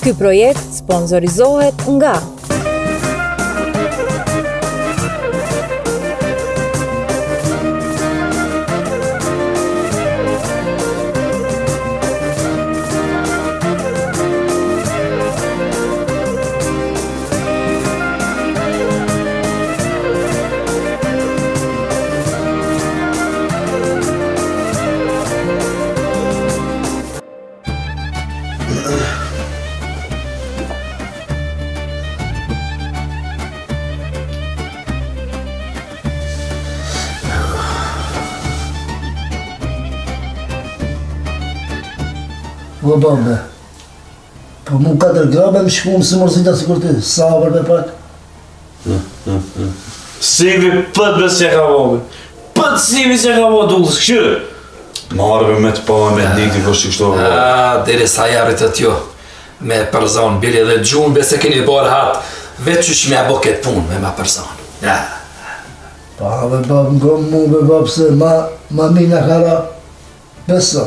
Ky projekt sponsorizohet nga O babe, po mu 4 grabe më shku më së mërzita si kur ti, sabër me pak. Sivi pët bes që ka babe, pët sivi që ka babe dullës, këshyre. Marve me të pa, me të dikti, kështë që kështu babe. Dere sa jarit të tjo, me përzon, bili dhe gjunë, bese keni bërë hatë, veç që shme abo këtë punë me ma përzon. Pa be babë, ngom mu be babë se ma mina kara, besa.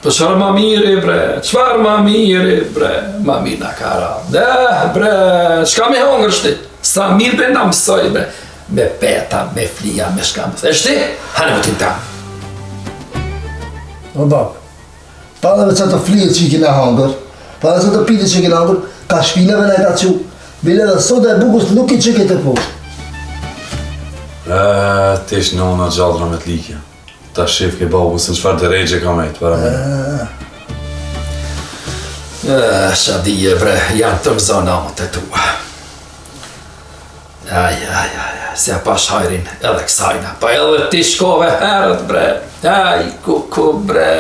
Po qërë ma miri bre, qëfar ma miri bre, ma mina kara. Bre, qka me hongër shti, sa mirë be nga mësoj bre, me peta, me flia, me shka mësoj. E shti, hane vëtin ta. O babë, pa dhe që të flijet që i kina hongër, pa dhe që të pitit që i kina hongër, ka shpineve në e ka që, bile dhe sot e bukus nuk i që këtë e po. Ti ish në ona gjallra me t'likja. Ta shif ke babu se në qëfar të rejgje ka mejtë para mene. Shadije bre, janë të mëzona më të tua. Aj, se pash hajrin edhe kësajna, pa edhe ti shkove herët bre. Aj, ku bre,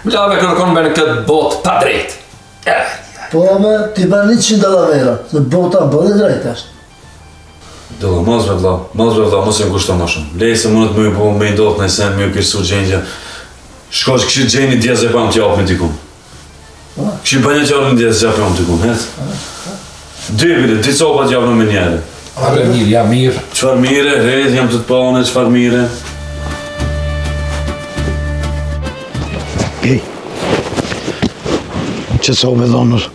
mlave kërkon me në këtë botë pa drejt. Po me, ti ba $100, se bota bëdhe drejt është. Dëllë, mos vla, mos e ngushto ma shumë. Lej se mundet me ju po me i ndodhë në sen, me ju kërësu gjendja. Shko që këshit gjeni djezë e pa më t'japë me t'ikun. Këshit pa një t'japë në djezë t'japë me t'ikun, het? Dy bile, 2 copa t'japë në me njere. Are mirë, jam mirë. Qfar mire, rejt, jam të t'pane, qfar mire. Ej, qëtësohu me dhonër,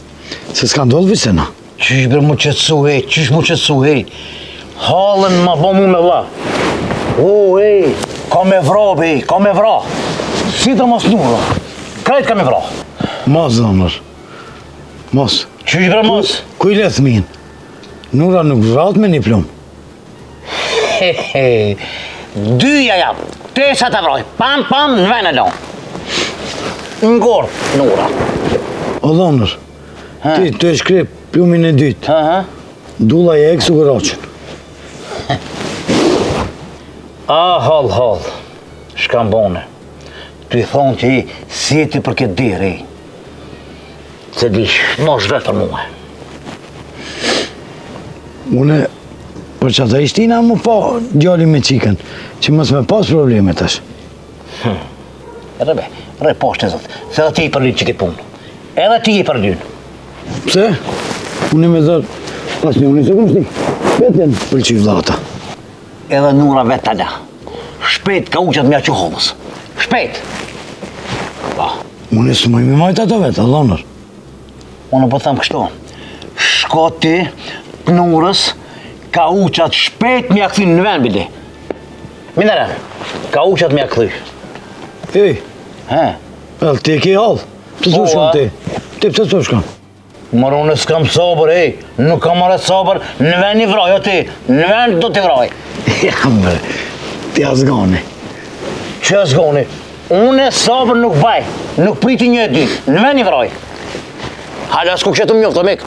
se s'ka ndodhë visena. Qysh bre mu qëtësu, qysh mu qëtësu, halën ma bo mu me vla. Ka me vra, ka me vra. Si të mos nura, krejt ka me vra. Mos, dhonër, mos. Qysh bre mos? Kuj le thmin, nura nuk vrat me një plum. Dyja jap, te sa të vroj, pam, në vene lo. Ngor, nura. O dhonër, ti të e shkri plumin e dytë. Dulla e eksu gëraqën. Hall, shkam bone. Ty thonë që i sjeti për këtë dirë, se dish, mos vetë për muhe. Une, për që ata ishtina mu pa gjalli me qikën, që mos me pas problemet është. Re poshtë e zotë, se dhe ti i përlynë që këtë punë. Edhe ti i përlynë. Pse? Une me dhërë, pas një unë i se këmë shti, vetën për që i vdata. Edhe nura vetë tala. Shpejt ka uqat mja që hodhës. Shpejt! Unë së mëjmë i majtë ato vetë, dhonër. Unë po thëmë kështu. Shko ti, nurës, ka uqat shpejt mja këthin në vend, bidi. Minere, ka uqat mja këthy. Ej, ti e ki halë. Pëse të shkon ti? Ti pëse të shkon? Mërë unë s'kam sabër, nuk kam marrë sabër, në vend një vraj, o ti, në vend do t'i vraj. Ja, bre, ti azgani. Që azgani? Unë sabër nuk baj, nuk priti një e dy, në vend një vraj. Hala s'ku kështu mjoftë, mik.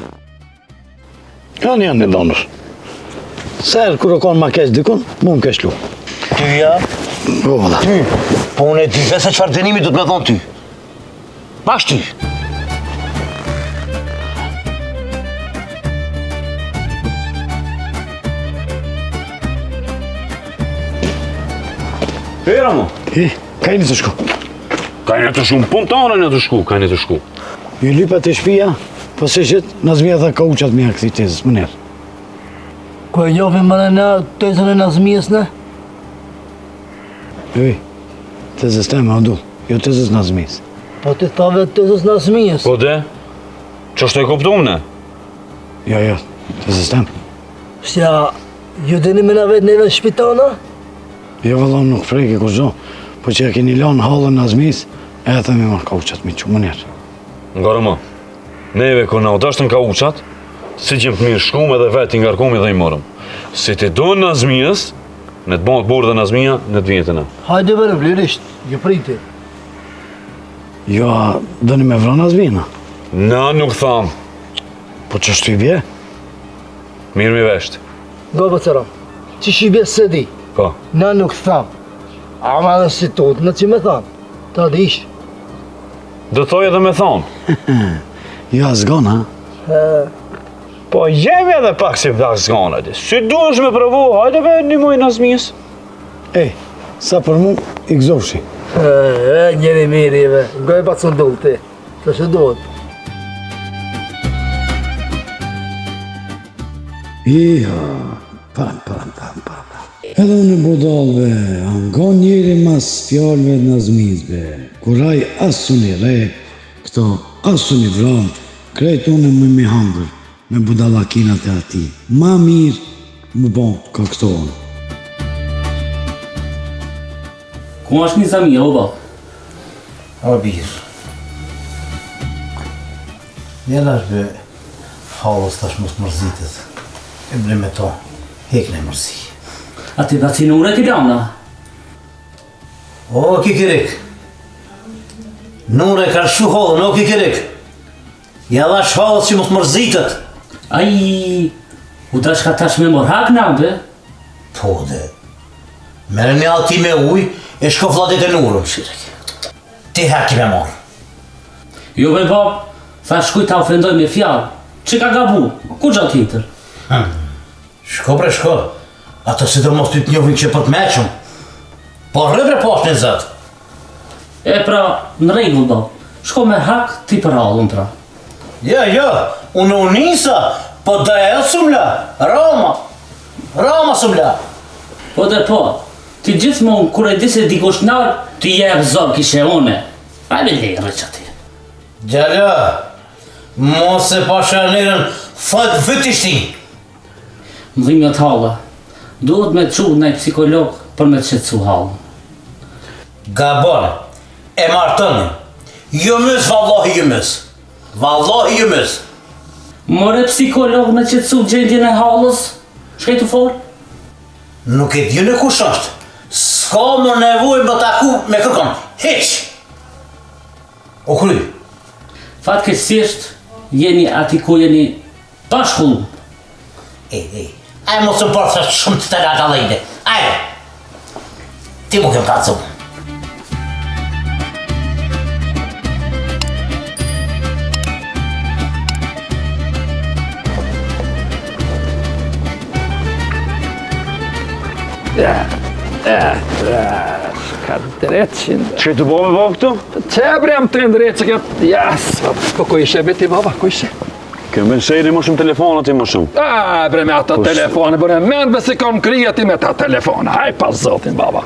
Janë një dhonër. Serë, kërë konë ma kesh dikun, mu më kesh lu. Ty ja? Po, valla. Ty? Po unë e di, vese qëfar dënimi du t'me thonë ty. Bash ty. Pera mo? Ka jeni të shku? Ka jeni të shumë, pun tonë në të shku, ka jeni të shku. Ju lipa të shpia, po se shit, Nazmija tha ka uqat mja këthi tezës, më nërë. Ko e njofim më në tezën e Nazmijës në? Ej, tezës te me andu, jo tezës Nazmijës. Po ti thave tezës Nazmijës? Po de? Që është e kuptum ne? Jo, të sistem. Shtja, ju dini me na vetë neve në shpitana? Jo, vëllon, nuk freki kur gjo. Po që e keni lanë halën në azmis, e të me marrë kauqat mi që më njerë. Nga rëma, neve kër na u dashtë në kauqat, si që më të mirë shkume dhe vetë i ngarkumi dhe i morëm. Si ti do në azmijës, në të bëndë burë dhe në azmija, në të vjetën e. Hajde vërë, vlirisht, ju priti. Jo, dëni me vranë azmina. Na nuk thamë. Po që shtu i bje? Mirë mi veshtë. Nga bëtëram, që shqibje së di, Po. na nuk thamë. Ama dhe si tot, në që me thamë, ta dish. Dë thoj edhe me thonë. Jo, asgon, ha? Po jemi edhe pak si vdak zgana, si duesh me provu, hajde be një muj në azmijës. Sa për mu, i gzofshi. Njeri mirë jeve, nga e pa të ndollë ti, të shë dohet. Iha, pam. Edhe unë budalve, angon njeri mas fjallëve në azmizbe. Kuraj asu një re, këto asu një vram, krejt unë më mi hangër, me budalakinat e ati. Ma mirë më bon ka këto unë. Ku është një zami, o ba? O birë. Njëna është be halës tash mos mërzitet. E ble me to, hek në mërzi. A ti vacinure ti lana? O, kikirik. Nure ka shu halën, o kikirik. Ja dhash halës që mos mërzitet. Ai, u dash ka tash me mor hak na, be? Po dhe. Mere një alti me uj, e shko fladet e nurën, shirek. Ti haki me morë. Jo, be bab, tha shkuj ta ofendoj me fjallë. Që ka gabu? Ku gjatë tjetër? Shko bre shko. Ato si do mos ty të njovin që për të meqëm. Po rëbre poshtë në zëtë. E pra, në regull, bab. Shko me hak, ti për halën, pra. Jo, unë u nisa, po da e sumla, Roma sumla. Po dhe po, ti gjithmonë kur e di se dikush nërë, ti jebë zor kishe une. A me lejë që ti. Gjallë, mos e pasha nërën fat vëtishti. Më dhimi atë halë. Duhet me të qunë në psikolog për me të qëtësu halën. Gabon, e martënë. Jëmës, vallahi jëmës. More psikolog me qëtësu gjendjen e halës? Shkej të folë? Nuk e t'ju në kush është. S'ka më nevoj më taku me kërkon. Heq! O kry. Fatkeqësisht, jeni ati ku jeni bashkullu. Ajë mos të bërë se shumë të të raka lejde. Ajë! Ti mu kem kacu. Ka dreqin. Që të bo me bo këtu? Që bre jam të ndreqë që këtë, jas, po ku ishe beti baba, ku ishe? Këmë shëri më shumë telefonat i më shumë. A, bre me ata telefone, bërë mendve si kam krija ti me ta telefone, haj pas zotin baba.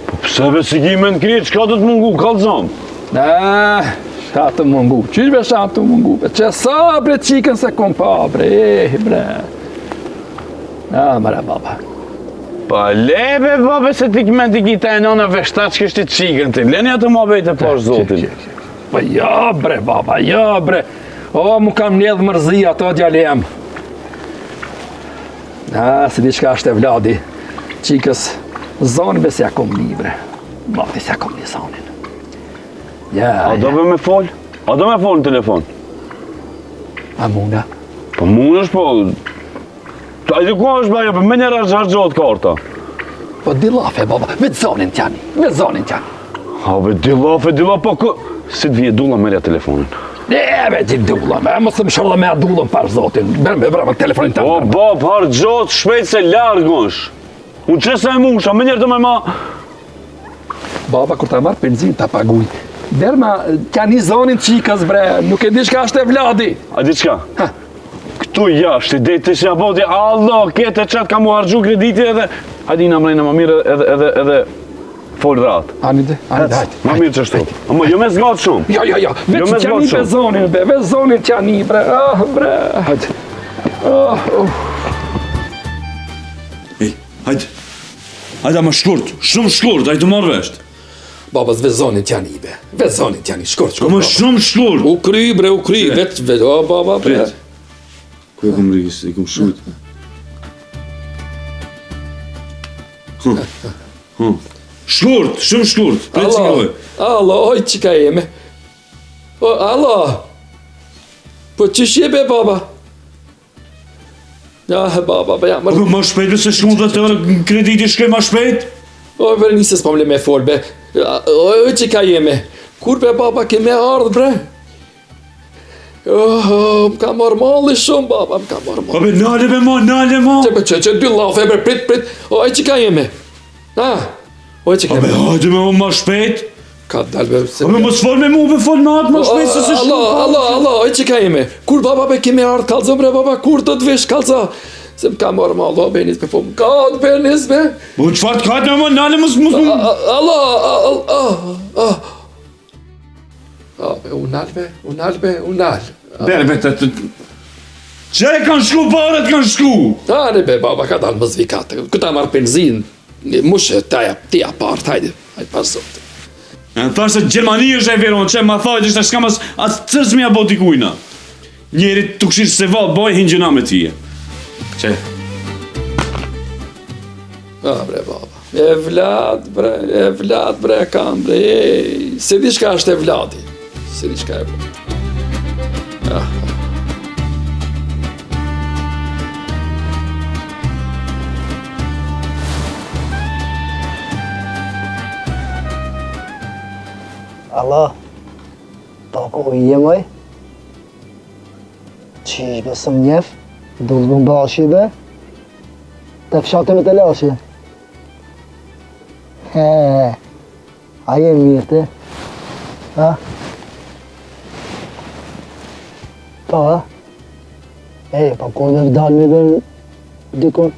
Po pse be si ki me në krije, qka do të mungu, kalzom? Shka të mungu, qysh be shka të mungu, që sa bre qikën se kom pa, bre, bre. Mare baba. Pa lebe babe se ti këmen t'i kita e nona veshtat që kështë t'i qikën ti, leni atë ma bejtë e pash zotin. Pa ja bre baba, ja bre. O, mu kam njedhë mërzi ato djalem. Si di shka është e vladi. Qikës, zonin be se ja kom një bre. Mati se ja kom një zonin. A do be me fol? A do me fol në telefon? A muna? Po mund është po... A i ku është bajo, për me njëra është hargjot karta. Po di lafe baba, vetë zonin t'jani, vetë zonin t'jani. A be di lafe, po kë... Si t'vije dulla merja telefonin. Be ti dulla, mos të më shërla me a dullën par zotin. Bërë me telefonin të O, bab, hargjot, shpejt se largësh. Unë qësa e musha, me njerë të me ma... Baba, kur ta marrë benzin të paguj. Berma, t'ja një zonin qikës bre, nuk e di shka është e vladi. A di qka? Këtu jashtë, i dejtë të shja bodi, Allah, kete qatë ka mu hargju krediti edhe... Hajdi na mrejna më mirë edhe Fol rat. Hajde, hajde. Ma mirë që shtu. Ama jo me zgatë shumë. Ja, veç me qani zgatë shumë. bezonin qani, bre, bre. Hajde. Ej, hajde. Hajde ama shkurt, shumë shkurt, hajde të marrë vesht. Baba, zvezonin qani, be. Vezonin qani, shkurt. Ama shumë shkurt. U kry, veç, o, baba, bre. Ku e kom rigis, i kom shujt. Shkurt, shumë shkurt. Pret që këlloj. Alo, oj, qika jeme. Alo. Po që shjebe, baba? Ja, baba, be, ja, Po ma shpejt me se shkun dhe të krediti shkej ma shpejt? O, bre, nisës pa mle me fol, be. Oj, qika jeme. Kur, be, baba, ke me ardhë, bre? Më ka marrë malli shumë, baba, më ka marrë malli. Po be, nale be ma, nale ma. Që dy lafe, bre, prit. Oj, qika jeme. Oj, qika Po be, jeme. hajde me ma shpejt. Ka dal, be, se... Po be, mos fol me mu, be fol me atë ma shpejt se se shkun. Allah, oj, qika jeme. Kur, baba, be, kemi ardhë kalzo, bre, baba, kur të të vesh kalzo? Se më ka marrë malli, o, benis, be, po më ka të benis, be. Po qëfar të kajtë me ma, nale mos Unal. Bere, be, të... Që e kanë shku, paret kanë shku? Tani, be, baba, ka dalë më zvikatë. Këta marrë benzin, mushe, tija partë, hajde pas zote. Në thash se Gjermani është e veron, që ma thajt është shka mas atë cëzmi a boti kujna. Njeri të këshirë se valë, boj hingjëna me tije. Që? Bre, baba, e vlad, bre, kam, bre, se di shka është e vladi. Se di shka e vladi. Allah, ta ku i jemoj? Qish besëm njef, dullë bëm bashi be, të fshate me të lashi. A jem mirë ti? Ha? Pa, ha? Pa ku me vdal me dhe dikon?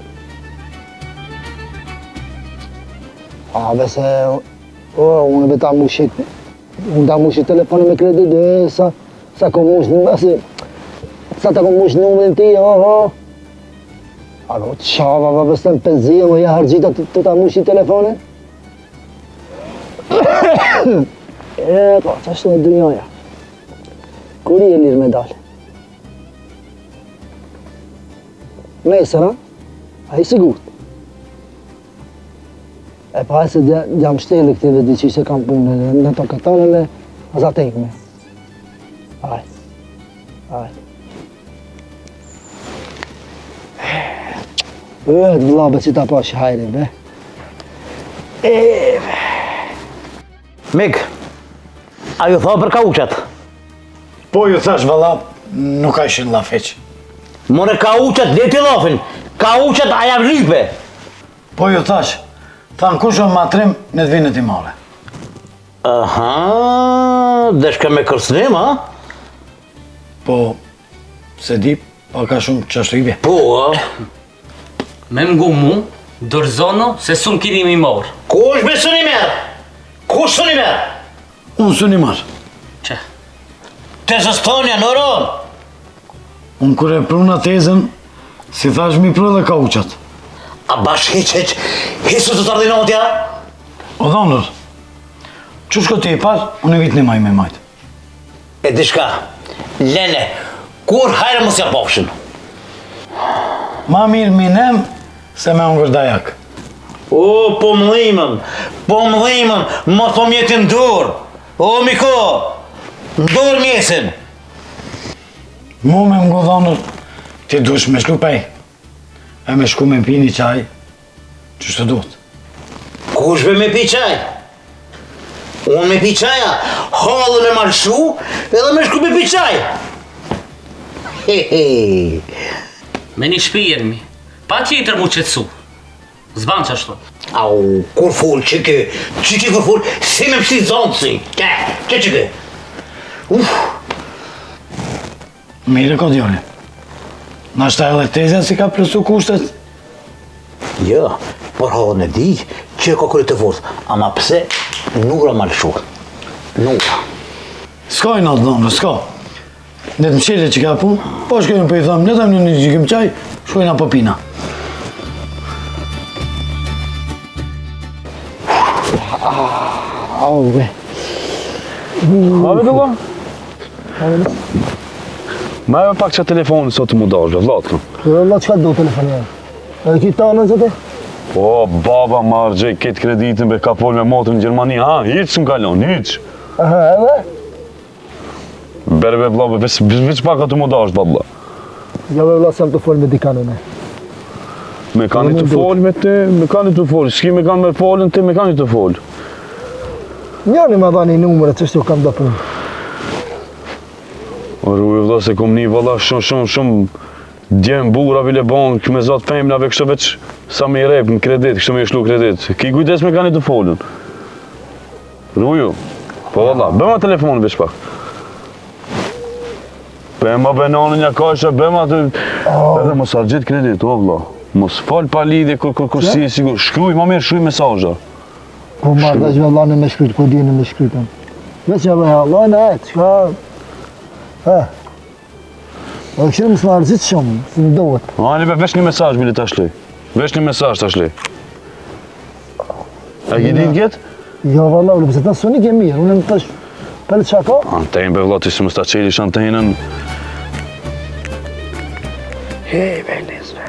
Bese, unë be ta mushit, unë ta mushit telefonin me kredit dhe sa kom mush në basi, sa ta kom mush numrin ti, Alo, qava, va bestem penzia, më ja hargjita të ta mushi telefonin? Po, që është në dynjoja? Kur i e lirë me dalë? Mesër, a i sigurt? E pa e se jam shteli këtive di që se kam punë në to këtane me azatekme. Aj. Vlabe që ta pash hajri, be. Mik, a ju tha për kauqat? Po ju thash valla, nuk ka ishin laf heq. More kauqat, dhe ti lafin. Kauqat a jam lipe. Po ju thash, thanë kush o matrim në të vinë ti mare. Aha, dhe shka me kërsnim, ha? Po, se di, pa ka shumë qashtrive. Po, ha? Me mgu mu, dorzono, se sun kini mi morë. Kush me suni merë? Kush suni merë? Unë suni marë. Që? Te zëstonja, në ronë. Unë kure pruna tezën, si thash mi prë dhe kauqat. A bash heq, hesu të të ardinotja? O dhonër, që shko ti i parë, unë i vitë një maj me majtë. E di shka, lene, kur hajre mos ja bofshin? Ma mirë minem, se me unë gërdajak. O, po më dhimën, mos po mjetin dur. O, Miko, ndur mjesin. Mu me më dhonër, ti dush me shku pej. E me shku me pi një qaj, që shtë duhet. Kush be me pi qaj? Unë me pi qaja, halën e malshu, edhe me shku me pi qaj. Me një shpijen mi. Pa tjetër mu qetsu. Zban që ashtu. Au, kur full, qiki kur full, si me pështi zonë si. Qiki. Mire ko djoni. Na shta edhe tezja si ka plësu kushtet? Jo, por havën e di që ka kërë të fortë. Ama pse Nura ma lëshu. Nura. S'ka i natë dhënë, s'ka. Ne të mshele që ka punë, po shkojnë për i thëmë, ne thëmë një gjikim qaj, shkojnë a popina. Ave. Ave do valla. Ma e pak që telefonin sot të mu dashve, vlatë kam. Allah çka do telefonja? E ki tonë zote? Po, baba ma argjej këtë kreditin be ka pol me motrën në Gjermani, ha, hiç s'm kalon, hiç. Aha, edhe? Berbe vlla, veç pak atë mu dash, baba. Ja valla sam të fol me dikanën. Me kanë të fol me te, me kanë të fol, s'ki me kanë me folën te, me kanë të fol. Njani ma dhani numërat, çështë kam da punë. O rrujë vlla se kom një valla shumë djemë bura vile bank me zat femnave kështë veç sa me i rep në kredit, kështë me i shlu kredit. Ki kujdes me kanë të folën. Rrujë, po valla, bëma telefonin veç pak. Bëma benanën një kasha, bëma të... Edhe mos argjit kredit, o vlla. Mos fal pa lidhje kur si e sigur. Shkruj, ma mirë shkruj mesazha. Po marrë dhe gjëllane me shkryt, po djene me shkrytën. Veç ja bëja, Allah në ajtë, qka... O këshirë mësë më argjit shumë, si më dohet. Ani be, veç një mesazh bile ta shlej. Veç një mesazh ta shlej. A ki din kjetë? Jo, valla, ulle, pëse ta sonik e mirë, ulle më tash... Pele qa ka? Antenjë be vlla, ti si më sta qelish antenjën. Hej, belizve.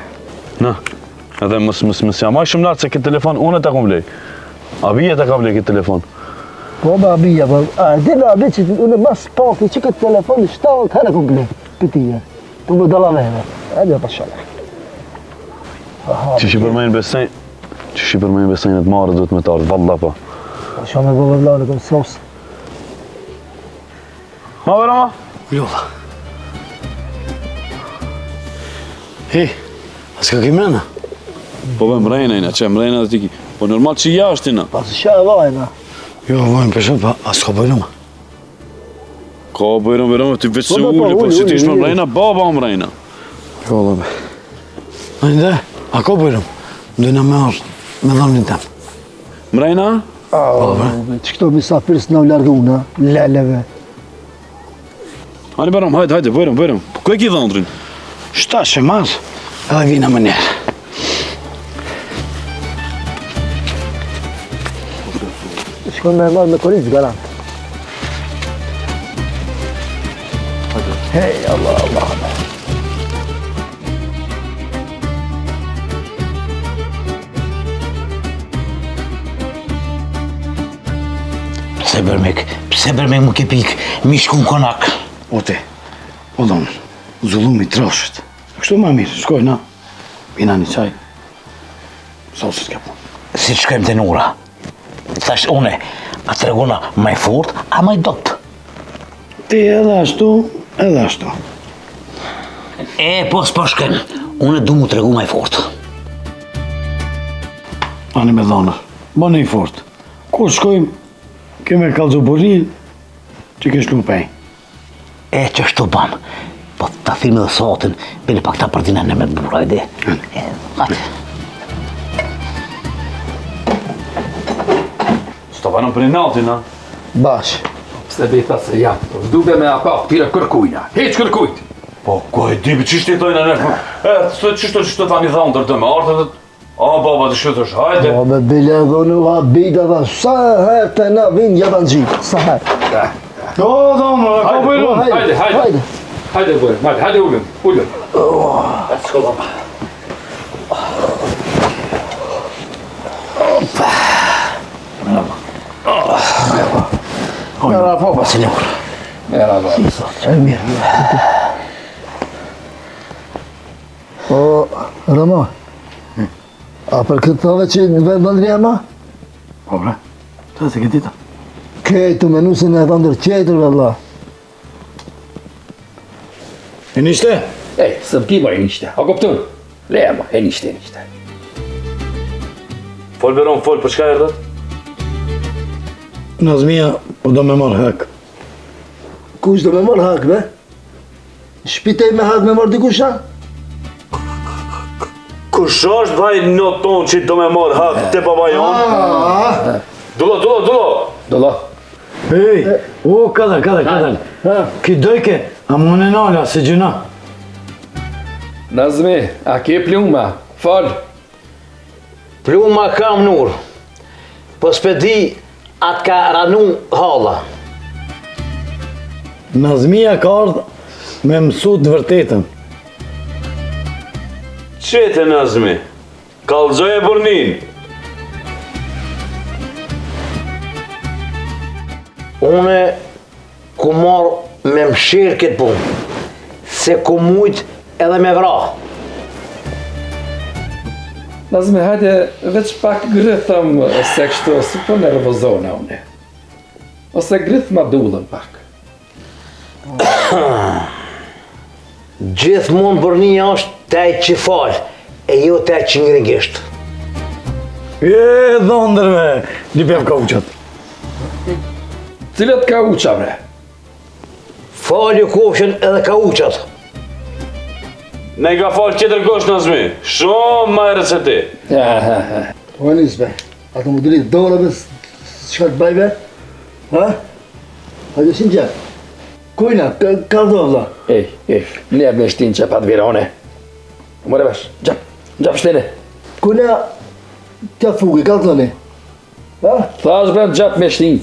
Na, edhe mës jam aj shumë lartë se këtë telefon unë e ta kom blej. Abija ta ka blej këtë telefon. Po ba abija, po... A, di da abija që ulle mas paki që këtë telefon 7 herë kom blej, pëtije. Për më dala vene. E dhe pa shala. Që shi përmejnë besejnë të marë duhet me tarë, valla pa. Shumë e bëve vlane, kom sos. Ma vera ma? Ljolla. Hej, a s'ka ki mrena? Po be mrejna ina, që mrejna dhe ti ki. Po normal që jashtë ina. Pas shë e vajna. Jo, vojnë për shumë, pa a s'ka bëjnë ma. Ka bërëm, ti veç se Po, uli, po që ti ishme uli. mrejna, baba mrejna. Jo, dhe be. A një dhe, a ka bëjnë? Ndojna me ashtë, me dhamnin tem. Mrejna? Që këto misafirës në larguna, leleve. Ani bërëm, hajde, bërëm. Ku e ki dhëndrin? Shtash e mas, edhe vina më njerë. Shkon me marrë me koricë, garant. Hej, Allah. Pse bërmek më ke pik, mi shku në konak. Ote, o donë, zullumi trashët. Kështu ma mirë, shkojna, pina një qaj, sosët ke punë. Si të shkojmë të Nura. Thash une, a të regona maj fort, a maj dop. Ti edhe ashtu. Po s'po shkojmë, une du mu të regu maj fort. Ani me dhonër, bënë i fort. Kur shkojmë, keme kalzo burin, që ke shlu pej. Që shtu bam, po ta thime dhe sotin, bile pak ta përdina në me të bura, ide. Hajde. Sto banëm për një naltin, na? Bash. Pse beta se jam, duke me apak, tira kërkujna, heq kërkujt. Po, ku e di, qështë jetojnë në nërë? Qështë ta një dhëndër të me artë dhe... A, baba, të shqytësh, hajde. Po, me bile dhe në habita dhe sa herë të na vinë jeba në gjipë, sa herë. Jo, donë, ka bëjnë. Hajde, bërë, hajde ullëm. Mera popa, senjor. Merhaba. Mirë. O, Rama, a për këtë thove që në vendë ndërja ma? Po bre, të se këtë dita. Këtu menusin e vendër qetër, valla. E nishte? Së m'kiba e nishte, a koptun? Lema, e nishte. Fol, Beron, fol, për shka erdhët? Nazmia, po do me marrë hek. Kush do me marrë hak, be? Shpitej me hak me marrë dikusha? Kush është vaj në tonë që do me marrë hak të baba jonë? Dullo. Ej, o, kadar. Ki dojke, a mu në nala, se gjuna. Nazmi, a ke pluma? Fal. Pluma kam nur. Po s'pedi atë ka ranu halla. Nazmia ka ardhë me mësu të vërtetën. Qete Nazmi, kalzoj e burnin. Une ku marrë me mshirë këtë punë, se ku mujt edhe me vra. Nazmi, hajde veç pak grythëm se kështu, si po nervozona une. Ose gryth ma dullën pak. Gjithmonë burnia është taj që falë, e jo taj që ngringisht. Dhondërve, lipem ka uqat. Cilat ka uqa, bre? Falju kofshin edhe ka uqat. Ne ka falë qëtër gosh Nazmi, shumë ma erë se ti. O nisbe, ato më dërit dorë dhe çka të bajbe? Ha? Hajde si gjak. Kujna, ka dovla. Ej, ne me shtin që pat virone. Mëre vesh, gjap shtene. Kujna, tja fugi, ka dhoni. Ha? Thash bre, gjap me shtin.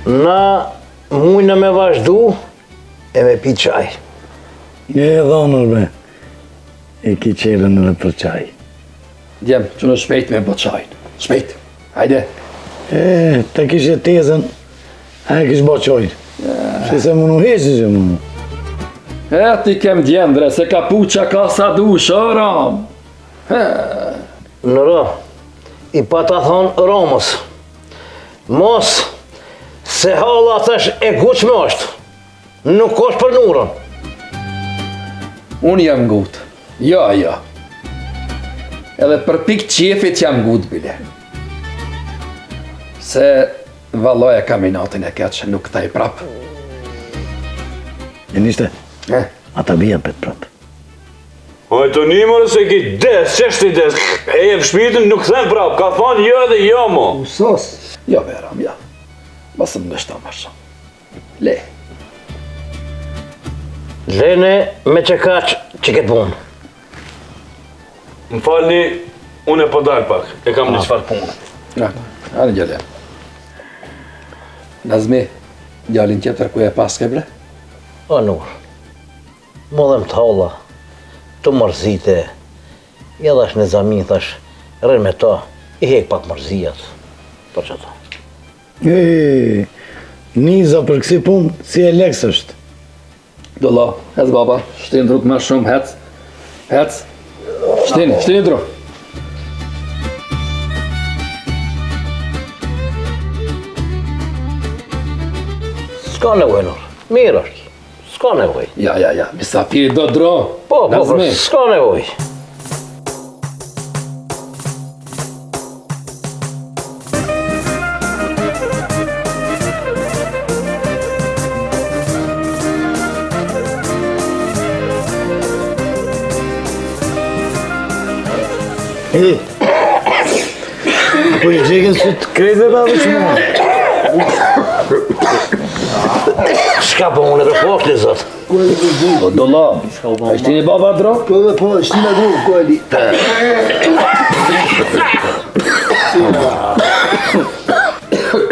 Na mujna me vazhdu e me pi qaj. Dhondërve, e ki qelën edhe për qaj. Djem, që në shpejt me bët qajnë. Shpejt, hajde. Ta kishe tezën, a e kish bo qojnë. Që se më nuk heqë që më. Ti kem djendre, se ka puqa ka sa du shëram. Në rë, i pa ta thonë Romës. Mos, se halla thash e guqme është. Nuk është për nurën. Unë jam gut. Ja. Edhe për pik qefit jam gut, bile. Se valloja kaminatin e keqë, nuk taj prap. E nishte, ata bia pet prap. Oj, të një mërë se ki des, qeshti des, e jep shpitën nuk them prap, ka thonë jo edhe jo mo. Sos. Ja, veram, ja. Basë më nështa ma shumë. Le. Lene me që kaq që këtë punë. Më falni, unë e po dalë pak, e kam një qfar punë. Anë gjallë. Nazmi, gjallin tjetër ku e paske, bre? O, nur, më dhe më të halla, të mërzite, ja dhash në zamin, thash, rrën me ta, i hek pak mërzijat, për që ta. Niza për kësi punë, si e leks është. Dolo, hec baba, shtin druk ma shumë, hec. Shtin druk. S'ka nevoj, nur, mirë është, s'ka nevoj. Ja, misafiri do dro. Po, s'ka nevoj. Po i gjegën së të kreze ba dhe që më. Shka po unë edhe po këtë zot. Dolo, a shtini baba dro? Po, shtina dro, ko e li.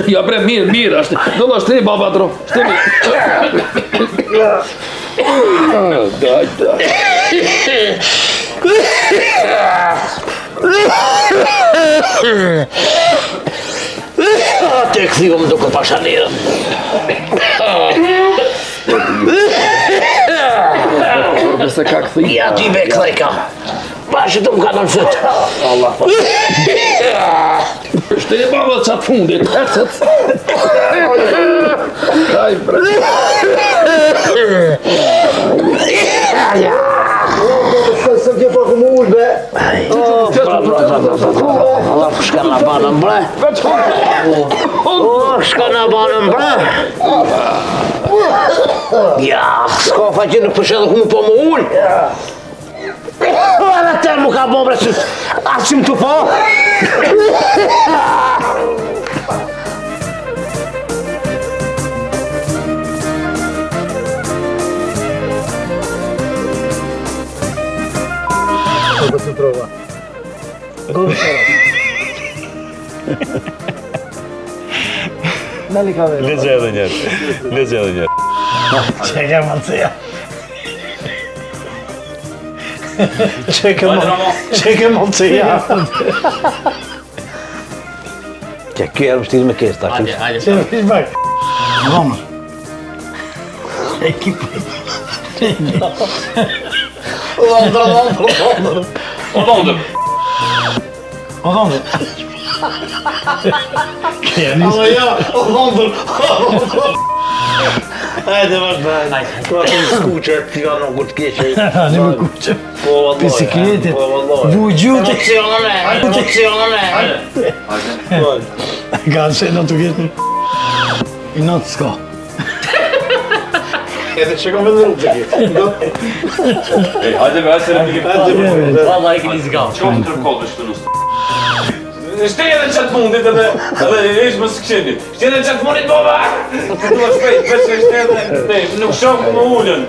Ja bre, mirë, dolo, shtini baba dro, shtini. Daj. Te këthivo më duke pashanirë. Nëse ka këthi. Ja ti be këthej ka. Bashë të më ka në nësët. Shtini baba qatë fundit, hecet. Daj bre. Së kjo pa këmë ullë, be. Allah, shka në banën bre. Shka në banën bre. Ja, s'ka faqe në përshet ku më po më ullë. Edhe te mu ka bo bre, asë që më të po. Këtë të trova. Nali ka vetë. Leze edhe njerë. Leze edhe njerë. Çeke mancija. Çeke mancija. Që kjo e vështirë me kesë, ta Hajde, hajde. Çe fish bak. Vamos. Ekipa. Odondur. Ama ya, odondur. Hajde vazhdo. Ka të skuqe, ti ka nuk të keqe. Hani me kuqe. Po vallahi. Bisikletet. Po vallahi. Vujut. Emocione. Kanë se në të gjithë. I natë s'ka. Edhe që kam vetë rrugë të gjithë. Hajde be, hajde se në Valla e keni zgau. Qom të tërkollë dhe shtë nusë. Shtej edhe qatë mundit edhe ishë më së kësheni. Shtej edhe qatë mundit, baba! Të duha shpejt, përse shtej edhe, nuk shumë ku më ullën.